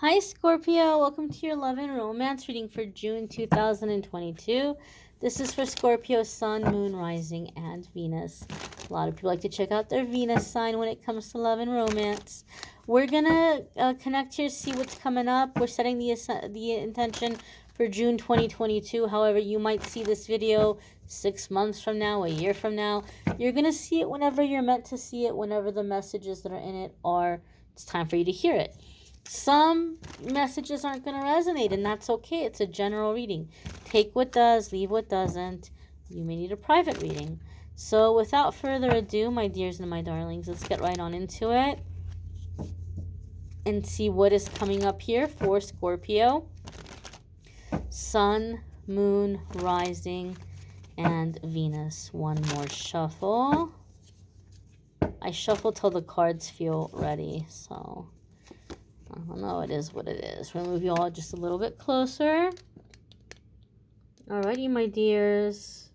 Hi, Scorpio. Welcome to your love and romance reading for June 2022. This is for Scorpio, Sun, Moon, Rising, and Venus. A lot of people like to check out their Venus sign when it comes to love and romance. We're going to connect here, see what's coming up. We're setting the intention for June 2022. However, you might see this video 6 months from now, a year from now. You're going to see it whenever you're meant to see it, whenever the messages that are in it are, it's time for you to hear it. Some messages aren't going to resonate, and that's okay. It's a general reading. Take what does, leave what doesn't. You may need a private reading. So without further ado, my dears and my darlings, let's get right on into it and see what is coming up here for Scorpio. Sun, Moon, Rising, and Venus. One more shuffle. I shuffle till the cards feel ready, so I don't know, it is what it is. We'll move you all just a little bit closer. Alrighty, my dears.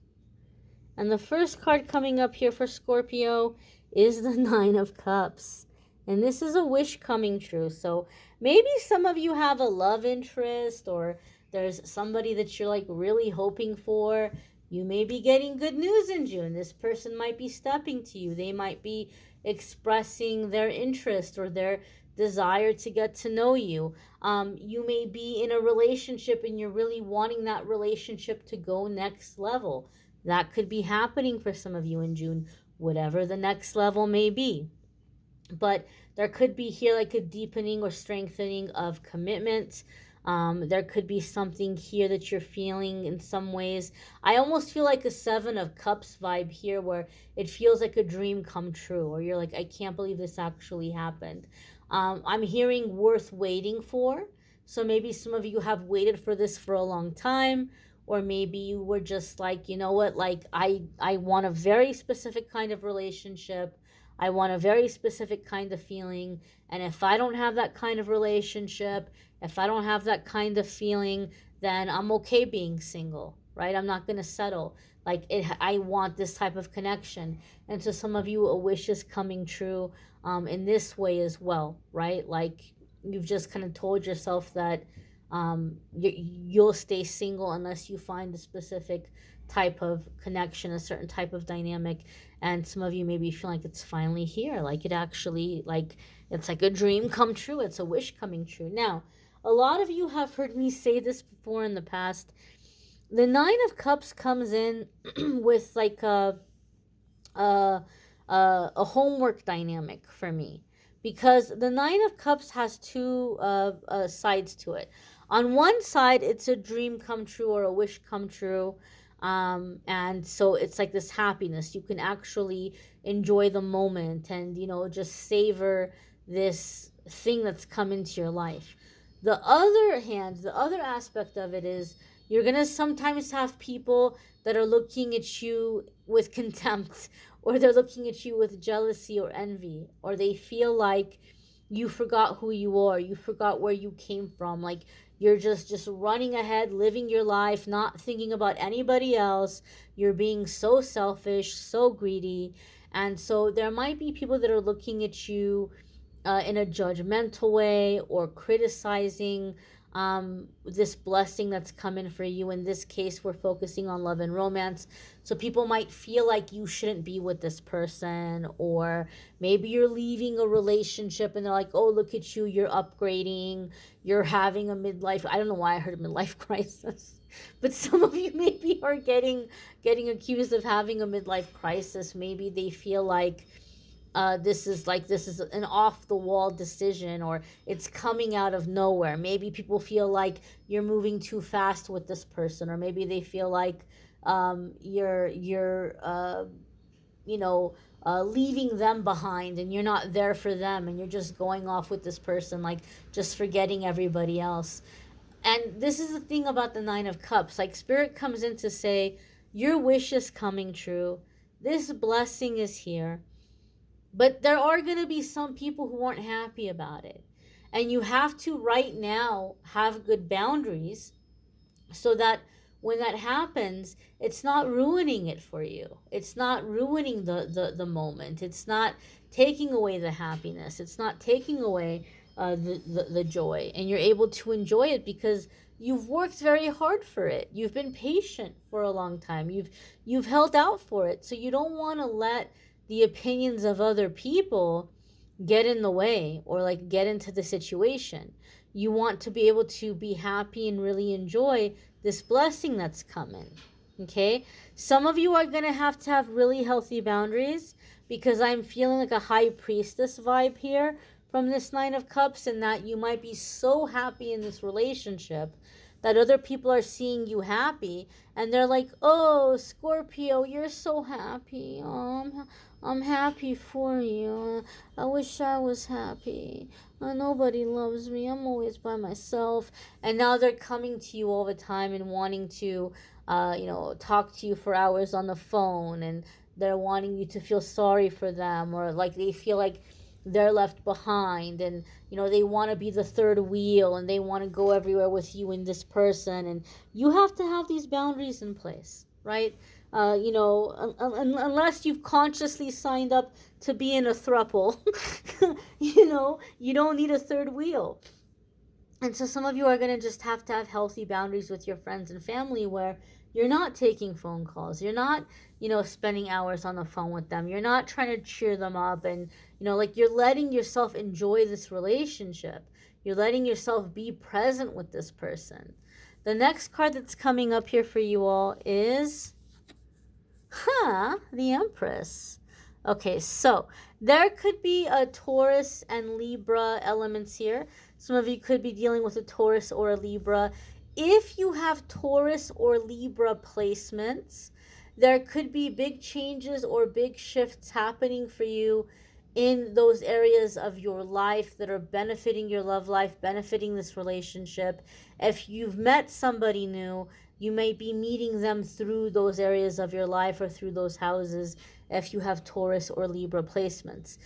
And the first card coming up here for Scorpio is the Nine of Cups. And this is a wish coming true. So maybe some of you have a love interest, or there's somebody that you're like really hoping for. You may be getting good news in June. This person might be stepping to you. They might be expressing their interest or their desire to get to know you. You may be in a relationship and you're really wanting that relationship to go next level. That could be happening for some of you in June, whatever the next level may be. But there could be here like a deepening or strengthening of commitment. There could be something here that you're feeling in some ways. I almost feel like a Seven of Cups vibe here, where it feels like a dream come true, or you're like, I can't believe this actually happened. I'm hearing worth waiting for. So maybe some of you have waited for this for a long time, or maybe you were just like, you know what, like I want a very specific kind of relationship. I want a very specific kind of feeling. And if I don't have that kind of relationship, if I don't have that kind of feeling, then I'm okay being single, right? I'm not going to settle. I want this type of connection. And so some of you, a wish is coming true in this way as well, right? Like you've just kind of told yourself that you'll stay single unless you find a specific type of connection, a certain type of dynamic. And some of you maybe feel like it's finally here, like it actually, like it's like a dream come true, it's a wish coming true. Now, a lot of you have heard me say this before in the past. The Nine of Cups comes in with like a homework dynamic for me, because the Nine of Cups has two sides to it. On one side, it's a dream come true or a wish come true. And so it's like this happiness. You can actually enjoy the moment and, you know, just savor this thing that's come into your life. The other hand, the other aspect of it is you're going to sometimes have people that are looking at you with contempt, or they're looking at you with jealousy or envy, or they feel like you forgot who you are, you forgot where you came from, like you're just running ahead, living your life, not thinking about anybody else. You're being so selfish, so greedy. And so there might be people that are looking at you in a judgmental way, or criticizing this blessing that's coming for you. In this case, we're focusing on love and romance. So people might feel like you shouldn't be with this person, or maybe you're leaving a relationship and they're like, oh, look at you, you're upgrading, you're having a midlife. I don't know why I heard a midlife crisis. But some of you maybe are getting accused of having a midlife crisis. Maybe they feel like this is an off the wall decision, or it's coming out of nowhere. Maybe people feel like you're moving too fast with this person, or maybe they feel like you're leaving them behind and you're not there for them, and you're just going off with this person, like just forgetting everybody else. And this is the thing about the Nine of Cups. Like Spirit comes in to say, your wish is coming true. This blessing is here. But there are going to be some people who aren't happy about it. And you have to right now have good boundaries, so that when that happens, it's not ruining it for you. It's not ruining the moment. It's not taking away the happiness. It's not taking away the joy, and you're able to enjoy it because you've worked very hard for it. You've been patient for a long time. You've held out for it. So you don't want to let the opinions of other people get in the way or like get into the situation. You want to be able to be happy and really enjoy this blessing that's coming. Okay? Some of you are going to have really healthy boundaries because I'm feeling like a high priestess vibe here from this Nine of Cups, and that you might be so happy in this relationship that other people are seeing you happy and they're like, oh, Scorpio, you're so happy. I'm happy for you. I wish I was happy. Nobody loves me. I'm always by myself. And now they're coming to you all the time and wanting to, talk to you for hours on the phone, and they're wanting you to feel sorry for them, or like they feel like they're left behind, and they want to be the third wheel, and they want to go everywhere with you and this person, and you have to have these boundaries in place, right? Unless you've consciously signed up to be in a throuple, you don't need a third wheel. And so some of you are going to just have to have healthy boundaries with your friends and family, where you're not taking phone calls. You're not, spending hours on the phone with them. You're not trying to cheer them up, and, like, you're letting yourself enjoy this relationship. You're letting yourself be present with this person. The next card that's coming up here for you all is, the Empress. Okay, so there could be a Taurus and Libra elements here. Some of you could be dealing with a Taurus or a Libra. If you have Taurus or Libra placements, there could be big changes or big shifts happening for you in those areas of your life that are benefiting your love life, benefiting this relationship. If you've met somebody new, you may be meeting them through those areas of your life or through those houses if you have Taurus or Libra placements.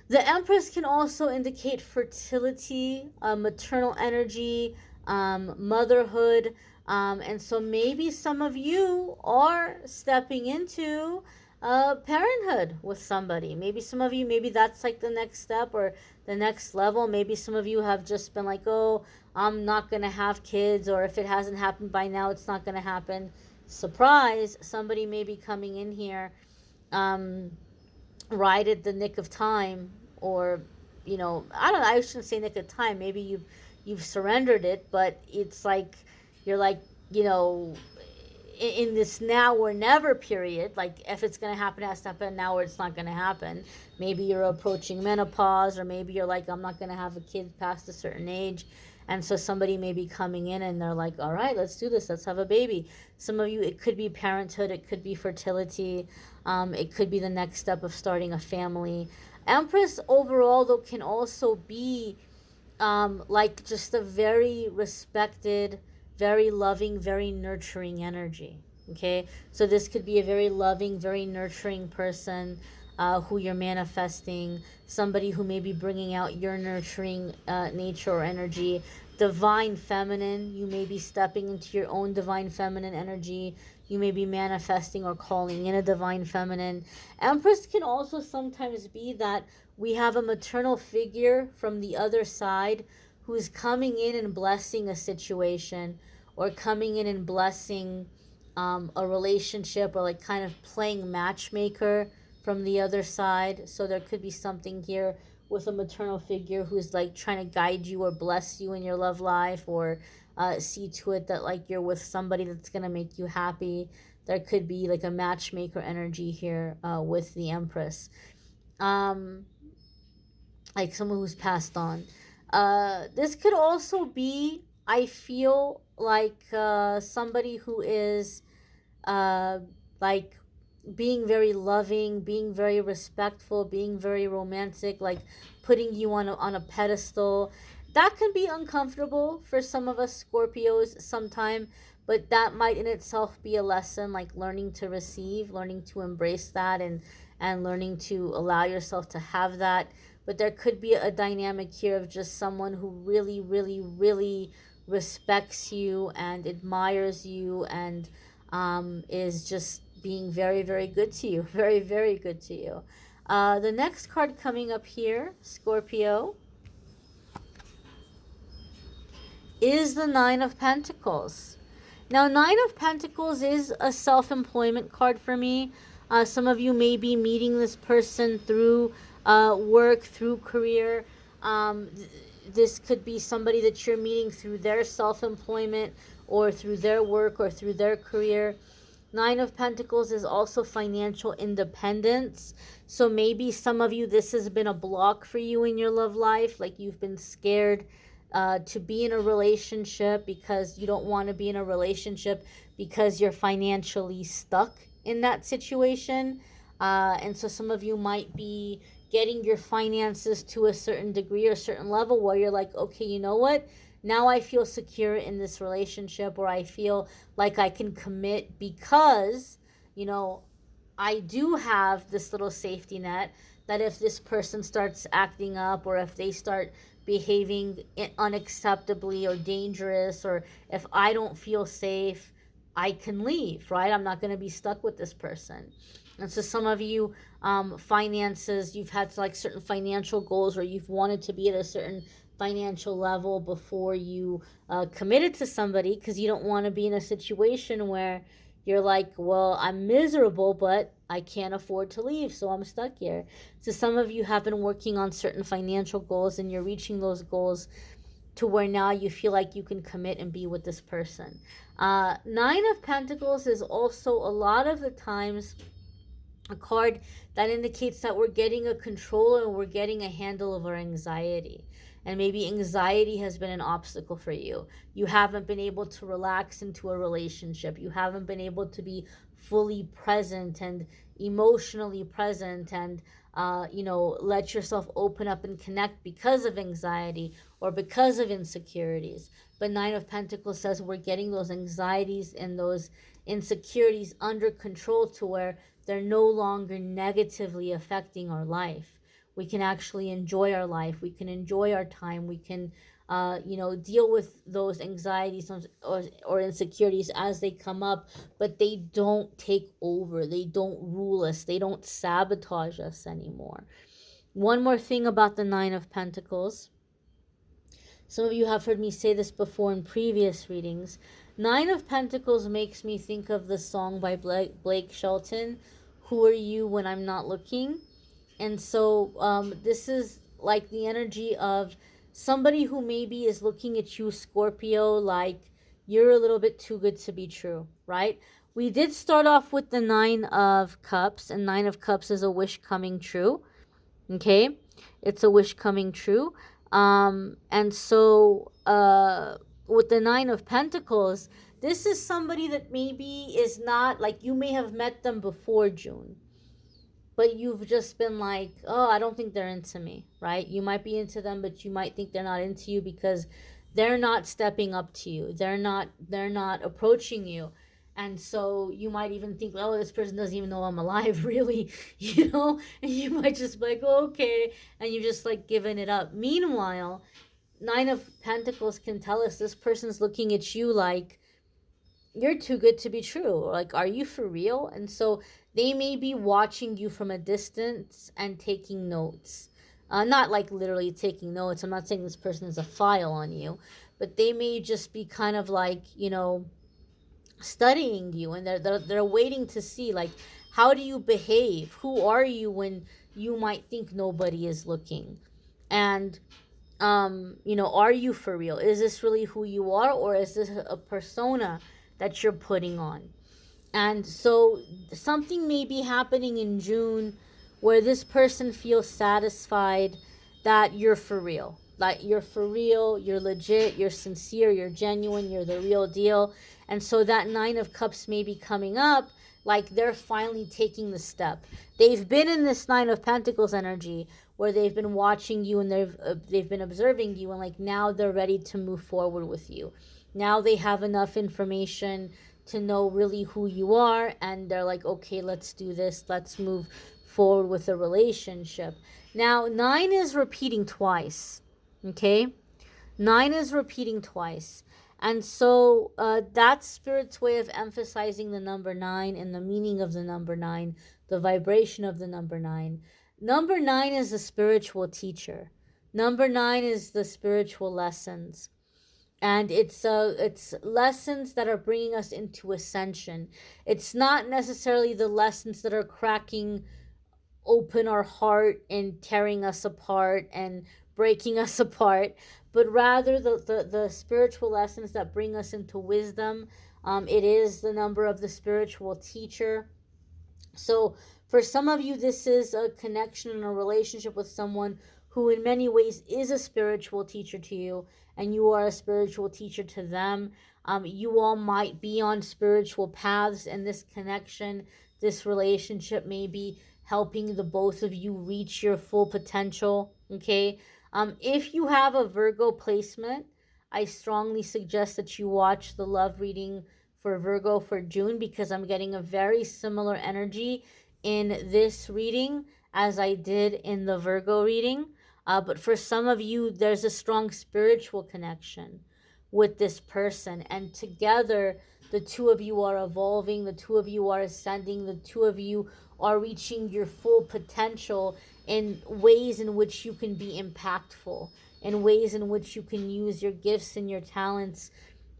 The Empress can also indicate fertility, maternal energy, motherhood, and so maybe some of you are stepping into parenthood with somebody. Maybe some of you, maybe that's like the next step or the next level. Maybe some of you have just been like, oh, I'm not going to have kids, or if it hasn't happened by now, it's not going to happen. Surprise, somebody may be coming in here right at the nick of time, or I don't know, I shouldn't say nick of time, maybe you've surrendered it, but it's like you're like, in this now or never period. Like, if it's going to happen, it has to happen now, or it's not going to happen. Maybe you're approaching menopause, or maybe you're like, I'm not going to have a kid past a certain age, and so somebody may be coming in and they're like, all right, let's do this, let's have a baby. Some of you, it could be parenthood, it could be fertility, it could be the next step of starting a family. Empress overall, though, can also be like just a very respected, very loving, very nurturing energy. Okay, so this could be a very loving, very nurturing person who you're manifesting, somebody who may be bringing out your nurturing nature or energy. Divine feminine, you may be stepping into your own divine feminine energy. You may be manifesting or calling in a divine feminine. Empress can also sometimes be that we have a maternal figure from the other side who's coming in and blessing a situation, or coming in and blessing a relationship, or like kind of playing matchmaker from the other side. So there could be something here with a maternal figure who's like trying to guide you or bless you in your love life, or see to it that like you're with somebody that's going to make you happy. There could be like a matchmaker energy here with the Empress. Like someone who's passed on. This could also be, I feel like, somebody who is like being very loving, being very respectful, being very romantic, like putting you on a pedestal. That can be uncomfortable for some of us Scorpios sometime, but that might in itself be a lesson, like learning to receive, learning to embrace that, and learning to allow yourself to have that. But there could be a dynamic here of just someone who really, really, really respects you and admires you, and is just being very, very good to you. Very, very good to you. The next card coming up here, Scorpio, is the Nine of Pentacles. Now, Nine of Pentacles is a self-employment card for me. Some of you may be meeting this person through work, through career. This could be somebody that you're meeting through their self-employment or through their work or through their career. Nine of Pentacles is also financial independence. So maybe some of you, this has been a block for you in your love life. Like you've been scared to be in a relationship because you don't want to be in a relationship because you're financially stuck in that situation. And so some of you might be getting your finances to a certain degree or a certain level where you're like, okay, you know what? Now I feel secure in this relationship, or I feel like I can commit because, you know, I do have this little safety net that if this person starts acting up, or if they start behaving unacceptably or dangerous, or if I don't feel safe, I can leave, right? I'm not going to be stuck with this person. And so some of you, finances, you've had like certain financial goals, or you've wanted to be at a certain financial level before you committed to somebody, because you don't want to be in a situation where you're like, well, I'm miserable, but I can't afford to leave, so I'm stuck here. So some of you have been working on certain financial goals, and you're reaching those goals to where now you feel like you can commit and be with this person. Nine of Pentacles is also a lot of the times a card that indicates that we're getting a control and we're getting a handle of our anxiety. And maybe anxiety has been an obstacle for you. You haven't been able to relax into a relationship. You haven't been able to be fully present and emotionally present and let yourself open up and connect because of anxiety or because of insecurities. But Nine of Pentacles says we're getting those anxieties and those insecurities under control to where they're no longer negatively affecting our life. We can actually enjoy our life. We can enjoy our time. We can, deal with those anxieties or insecurities as they come up, but they don't take over. They don't rule us. They don't sabotage us anymore. One more thing about the Nine of Pentacles. Some of you have heard me say this before in previous readings. Nine of Pentacles makes me think of the song by Blake Shelton, Who Are You When I'm Not Looking? And so this is like the energy of somebody who maybe is looking at you, Scorpio, like you're a little bit too good to be true, right? We did start off with the Nine of Cups, and Nine of Cups is a wish coming true, okay? It's a wish coming true. And so with the Nine of Pentacles, this is somebody that maybe is not, like you may have met them before June, but you've just been like, oh, I don't think they're into me, right? You might be into them, but you might think they're not into you because they're not stepping up to you. They're not approaching you. And so you might even think, oh, this person doesn't even know I'm alive, really, and you might just be like, oh, okay, and you've just like given it up. Meanwhile, Nine of Pentacles can tell us this person's looking at you like, you're too good to be true. Like, are you for real? And so they may be watching you from a distance and taking notes. Not like literally taking notes. I'm not saying this person is a file on you, but they may just be kind of like, studying you, and they're waiting to see, like, how do you behave? Who are you when you might think nobody is looking? And are you for real? Is this really who you are, or is this a persona that you're putting on? And so something may be happening in June where this person feels satisfied that you're for real. Like you're for real, you're legit, you're sincere, you're genuine, you're the real deal. And so that Nine of Cups may be coming up, like they're finally taking the step. They've been in this Nine of Pentacles energy where they've been watching you and they've been observing you, and like now they're ready to move forward with you. Now they have enough information to know really who you are, and they're like, okay, let's do this. Let's move forward with a relationship. Now, 9 is repeating twice, okay? 9 is repeating twice. And so that's Spirit's way of emphasizing the number 9 and the meaning of the number 9, the vibration of the number 9. Number 9 is the spiritual teacher. Number 9 is the spiritual lessons. And it's lessons that are bringing us into ascension. It's not necessarily the lessons that are cracking open our heart and tearing us apart and breaking us apart, but rather the spiritual lessons that bring us into wisdom. It is the number of the spiritual teacher. So for some of you, this is a connection and a relationship with someone who in many ways is a spiritual teacher to you, and you are a spiritual teacher to them. You all might be on spiritual paths, and this connection, this relationship may be helping the both of you reach your full potential. Okay. If you have a Virgo placement, I strongly suggest that you watch the love reading for Virgo for June, because I'm getting a very similar energy in this reading as I did in the Virgo reading. But for some of you, there's a strong spiritual connection with this person, and together the two of you are evolving, the two of you are ascending, the two of you are reaching your full potential in ways in which you can be impactful, in ways in which you can use your gifts and your talents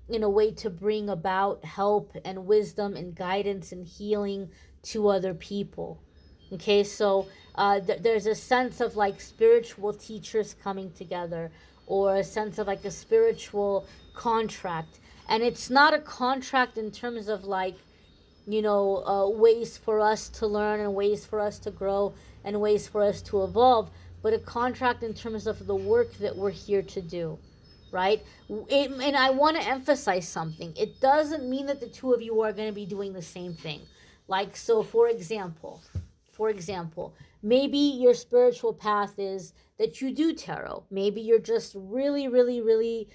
in a way to bring about help and wisdom and guidance and healing to other people. Okay, so there's a sense of like spiritual teachers coming together, or a sense of like a spiritual contract. And it's not a contract in terms of like, ways for us to learn and ways for us to grow and ways for us to evolve, but a contract in terms of the work that we're here to do, right? And I want to emphasize something. It doesn't mean that the two of you are going to be doing the same thing. Like, so for example, maybe your spiritual path is that you do tarot. Maybe you're just really, really, really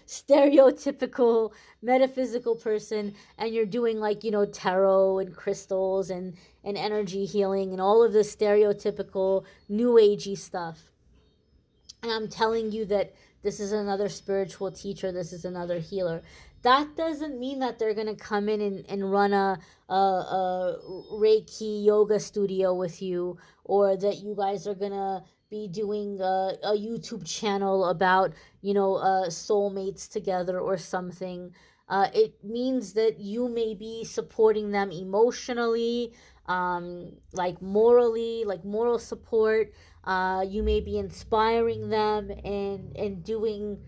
stereotypical metaphysical person, and you're doing like, tarot and crystals and energy healing and all of this stereotypical new agey stuff. And I'm telling you that this is another spiritual teacher, this is another healer. That doesn't mean that they're going to come in and run a Reiki yoga studio with you, or that you guys are going to be doing a YouTube channel about, soulmates together or something. It means that you may be supporting them emotionally, like morally, like moral support. You may be inspiring them and doing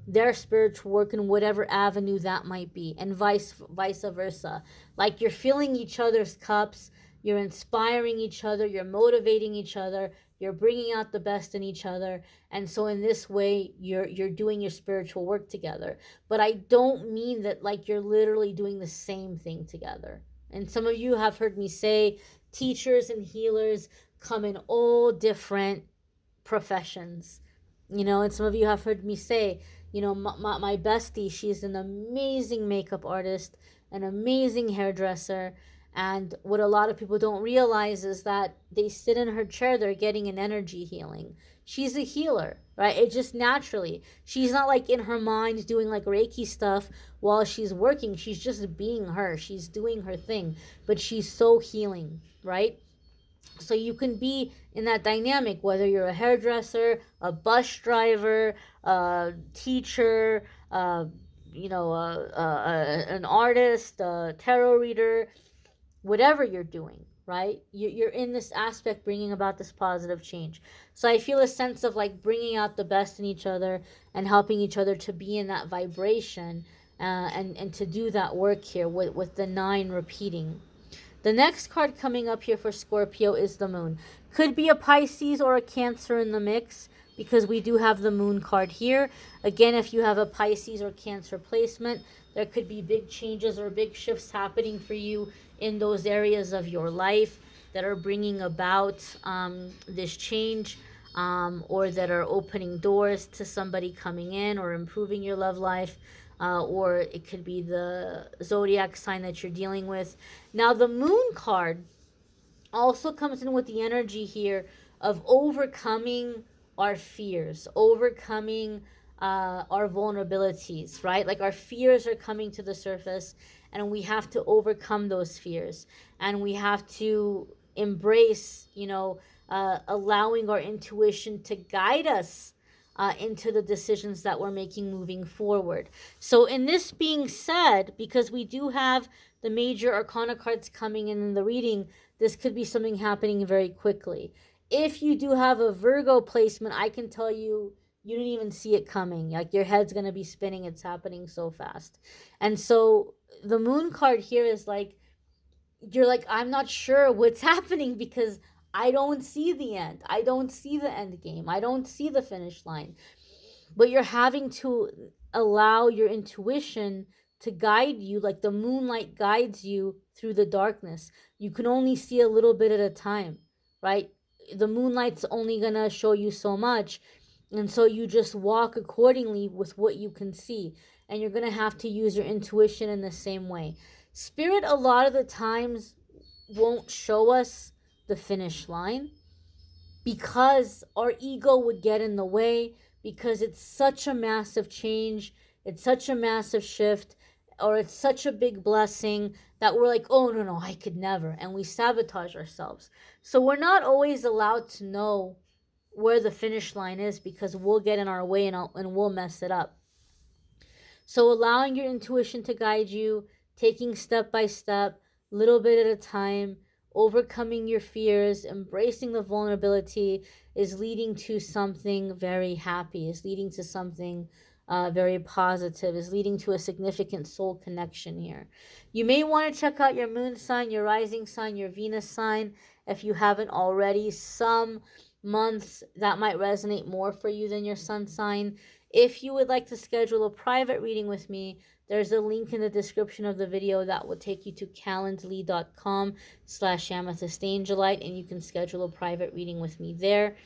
their spiritual work in whatever avenue that might be, and vice versa. Like, you're filling each other's cups, you're inspiring each other, you're motivating each other, you're bringing out the best in each other. And so in this way, you're doing your spiritual work together. But I don't mean that like you're literally doing the same thing together. And some of you have heard me say teachers and healers come in all different professions, and some of you have heard me say, my bestie, she's an amazing makeup artist, an amazing hairdresser. And what a lot of people don't realize is that they sit in her chair, they're getting an energy healing. She's a healer, right? It just naturally, she's not like in her mind doing like Reiki stuff while she's working. She's just being her, she's doing her thing, but she's so healing, right? So you can be in that dynamic, whether you're a hairdresser, a bus driver, a teacher, an artist, a tarot reader, whatever you're doing, right? You're in this aspect bringing about this positive change. So I feel a sense of like bringing out the best in each other and helping each other to be in that vibration, and to do that work here with the 9 repeating. The next card coming up here for Scorpio is the Moon. Could be a Pisces or a Cancer in the mix, because we do have the Moon card here. Again, if you have a Pisces or Cancer placement, there could be big changes or big shifts happening for you in those areas of your life that are bringing about this change, or that are opening doors to somebody coming in or improving your love life. Or it could be the zodiac sign that you're dealing with. Now, the Moon card also comes in with the energy here of overcoming our fears, overcoming our vulnerabilities, right? Like, our fears are coming to the surface, and we have to overcome those fears, and we have to embrace, allowing our intuition to guide us into the decisions that we're making moving forward. So in this being said, because we do have the major arcana cards coming in the reading, this could be something happening very quickly. If you do have a Virgo placement, I can tell you, you didn't even see it coming. Like, your head's going to be spinning. It's happening so fast. And so the moon card here is like, you're like, I'm not sure what's happening because I don't see the end. I don't see the end game. I don't see the finish line. But you're having to allow your intuition to guide you, like the moonlight guides you through the darkness. You can only see a little bit at a time, right? The moonlight's only going to show you so much. And so you just walk accordingly with what you can see. And you're going to have to use your intuition in the same way. Spirit, a lot of the times, won't show us the finish line because our ego would get in the way, because it's such a massive change, it's such a massive shift, or it's such a big blessing that we're like, oh, no, I could never. And we sabotage ourselves. So we're not always allowed to know where the finish line is because we'll get in our way and we'll mess it up. So allowing your intuition to guide you, taking step by step, little bit at a time, overcoming your fears, embracing the vulnerability is leading to something very happy, is leading to something very positive, is leading to a significant soul connection here. You may want to check out your moon sign, your rising sign, your Venus sign, if you haven't already. Some months that might resonate more for you than your sun sign. If you would like to schedule a private reading with me, there's a link in the description of the video that will take you to calendly.com/amethystangelite, and you can schedule a private reading with me there.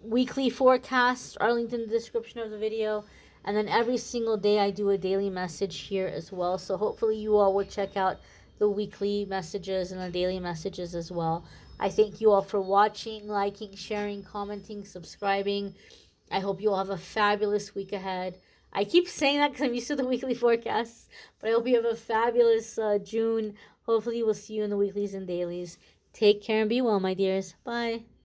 Weekly forecasts are linked in the description of the video. And then every single day I do a daily message here as well. So hopefully you all will check out the weekly messages and the daily messages as well. I thank you all for watching, liking, sharing, commenting, subscribing. I hope you all have a fabulous week ahead. I keep saying that because I'm used to the weekly forecasts, but I hope you have a fabulous June. Hopefully we'll see you in the weeklies and dailies. Take care and be well, my dears. Bye.